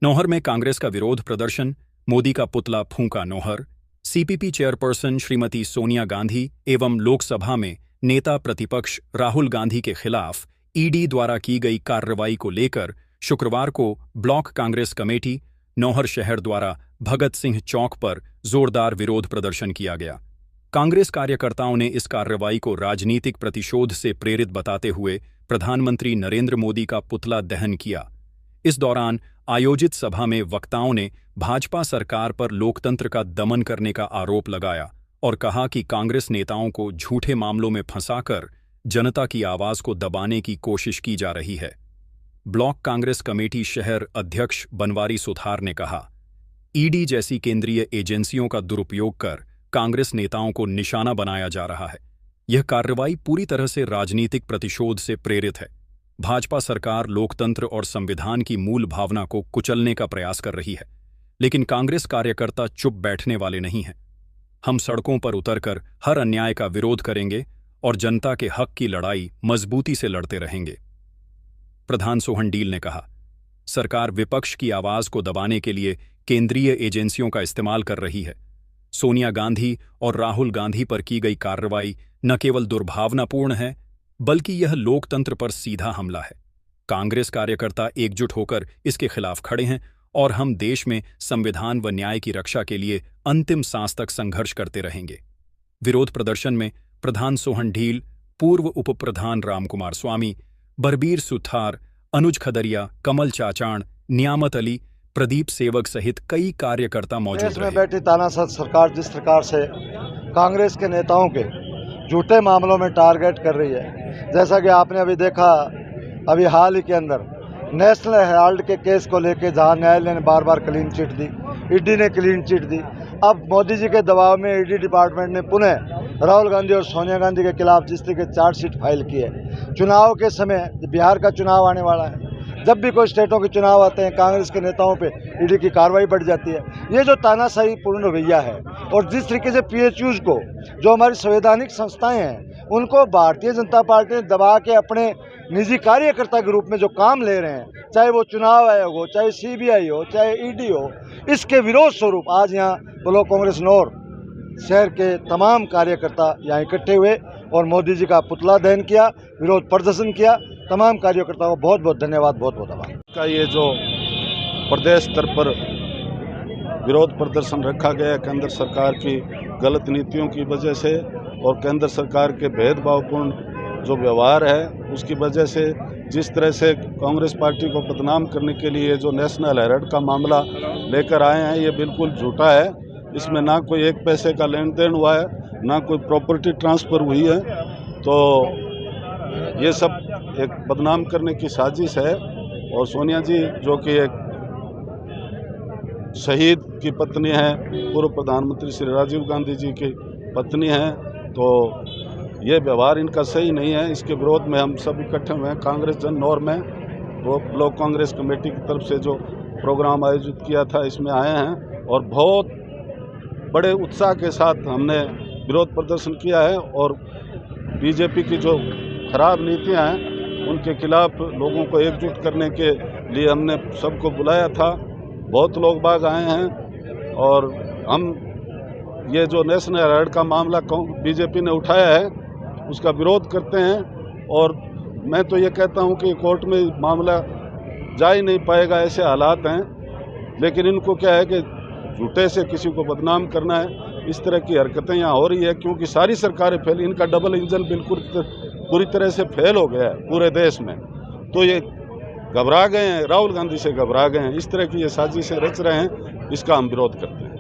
नौहर में कांग्रेस का विरोध प्रदर्शन, मोदी का पुतला फूंका नौहर। सीपीपी चेयरपर्सन श्रीमती सोनिया गांधी एवं लोकसभा में नेता प्रतिपक्ष राहुल गांधी के खिलाफ ईडी द्वारा की गई कार्रवाई को लेकर शुक्रवार को ब्लॉक कांग्रेस कमेटी नौहर शहर द्वारा भगत सिंह चौक पर जोरदार विरोध प्रदर्शन किया गया। कांग्रेस कार्यकर्ताओं ने इस कार्रवाई को राजनीतिक प्रतिशोध से प्रेरित बताते हुए प्रधानमंत्री नरेंद्र मोदी का पुतला दहन किया। इस दौरान आयोजित सभा में वक्ताओं ने भाजपा सरकार पर लोकतंत्र का दमन करने का आरोप लगाया और कहा कि कांग्रेस नेताओं को झूठे मामलों में फंसाकर जनता की आवाज को दबाने की कोशिश की जा रही है। ब्लॉक कांग्रेस कमेटी शहर अध्यक्ष बनवारी सुथार ने कहा, ईडी जैसी केंद्रीय एजेंसियों का दुरुपयोग कर कांग्रेस नेताओं को निशाना बनाया जा रहा है। यह कार्रवाई पूरी तरह से राजनीतिक प्रतिशोध से प्रेरित है। भाजपा सरकार लोकतंत्र और संविधान की मूल भावना को कुचलने का प्रयास कर रही है, लेकिन कांग्रेस कार्यकर्ता चुप बैठने वाले नहीं हैं। हम सड़कों पर उतरकर हर अन्याय का विरोध करेंगे और जनता के हक की लड़ाई मजबूती से लड़ते रहेंगे। प्रधान सोहनडील ने कहा, सरकार विपक्ष की आवाज को दबाने के लिए केंद्रीय एजेंसियों का इस्तेमाल कर रही है। सोनिया गांधी और राहुल गांधी पर की गई कार्रवाई न केवल दुर्भावनापूर्ण है, बल्कि यह लोकतंत्र पर सीधा हमला है। कांग्रेस कार्यकर्ता एकजुट होकर इसके खिलाफ खड़े हैं और हम देश में संविधान व न्याय की रक्षा के लिए अंतिम सांस तक संघर्ष करते रहेंगे। विरोध प्रदर्शन में प्रधान सोहनडील, पूर्व उप प्रधान रामकुमार स्वामी, बरबीर सुथार, अनुज खदरिया, कमल चाचाण, नियामत अली, प्रदीप सेवक सहित कई कार्यकर्ता मौजूद रहे। बैठी तानाशाह सरकार जिस प्रकार से कांग्रेस के नेताओं के झूठे मामलों में टारगेट कर रही है, जैसा कि आपने अभी देखा, अभी हाल ही के अंदर नेशनल हेराल्ड के केस को लेकर जहां न्यायालय ने बार बार क्लीन चिट दी, ईडी ने क्लीन चिट दी, अब मोदी जी के दबाव में ईडी डिपार्टमेंट ने पुनः राहुल गांधी और सोनिया गांधी के खिलाफ जिस तरीके चार्जशीट फाइल की है। चुनाव के समय बिहार का चुनाव आने वाला है, जब भी कोई स्टेटों के चुनाव आते हैं कांग्रेस के नेताओं पे ईडी की कार्रवाई बढ़ जाती है। ये जो तानाशाही पूर्ण रवैया है और जिस तरीके से पीएचयूज को, जो हमारी संवैधानिक संस्थाएं हैं, उनको भारतीय जनता पार्टी ने दबा के अपने निजी कार्यकर्ता के रूप में जो काम ले रहे हैं, चाहे वो चुनाव आयोग हो, चाहे सीबीआई हो, चाहे ईडी हो, इसके विरोध स्वरूप आज यहाँ ब्लॉक कांग्रेस नौर शहर के तमाम कार्यकर्ता यहाँ इकट्ठे हुए और मोदी जी का पुतला दहन किया, विरोध प्रदर्शन किया। तमाम कार्यकर्ताओं को बहुत बहुत धन्यवाद, बहुत बहुत आभार। का ये जो प्रदेश स्तर पर विरोध प्रदर्शन रखा गया केंद्र सरकार की गलत नीतियों की वजह से और केंद्र सरकार के भेदभावपूर्ण जो व्यवहार है उसकी वजह से, जिस तरह से कांग्रेस पार्टी को बदनाम करने के लिए जो नेशनल हेराल्ड का मामला लेकर आए हैं, ये बिल्कुल झूठा है। इसमें ना कोई एक पैसे का लेन देन हुआ है, ना कोई प्रॉपर्टी ट्रांसफ़र हुई है। तो ये सब एक बदनाम करने की साजिश है। और सोनिया जी जो कि एक शहीद की पत्नी है, पूर्व प्रधानमंत्री श्री राजीव गांधी जी की पत्नी हैं, तो ये व्यवहार इनका सही नहीं है। इसके विरोध में हम सब इकट्ठे हुए हैं। कांग्रेस जन नौर में वो ब्लॉक कांग्रेस कमेटी की तरफ से जो प्रोग्राम आयोजित किया था, इसमें आए हैं और बहुत बड़े उत्साह के साथ हमने विरोध प्रदर्शन किया है। और बीजेपी की जो खराब नीतियां हैं उनके खिलाफ लोगों को एकजुट करने के लिए हमने सबको बुलाया था। बहुत लोग बाग आए हैं और हम ये जो नेशनल हेराल्ड का मामला बीजेपी ने उठाया है उसका विरोध करते हैं। और मैं तो ये कहता हूँ कि कोर्ट में मामला जा ही नहीं पाएगा, ऐसे हालात हैं। लेकिन इनको क्या है कि झूठे से किसी को बदनाम करना है, इस तरह की हरकतें यहाँ हो रही है क्योंकि सारी सरकारें फेल, इनका डबल इंजन बिल्कुल पूरी तरह से फेल हो गया है पूरे देश में। तो ये घबरा गए हैं, राहुल गांधी से घबरा गए हैं, इस तरह की ये साजिशें रच रहे हैं, इसका हम विरोध करते हैं।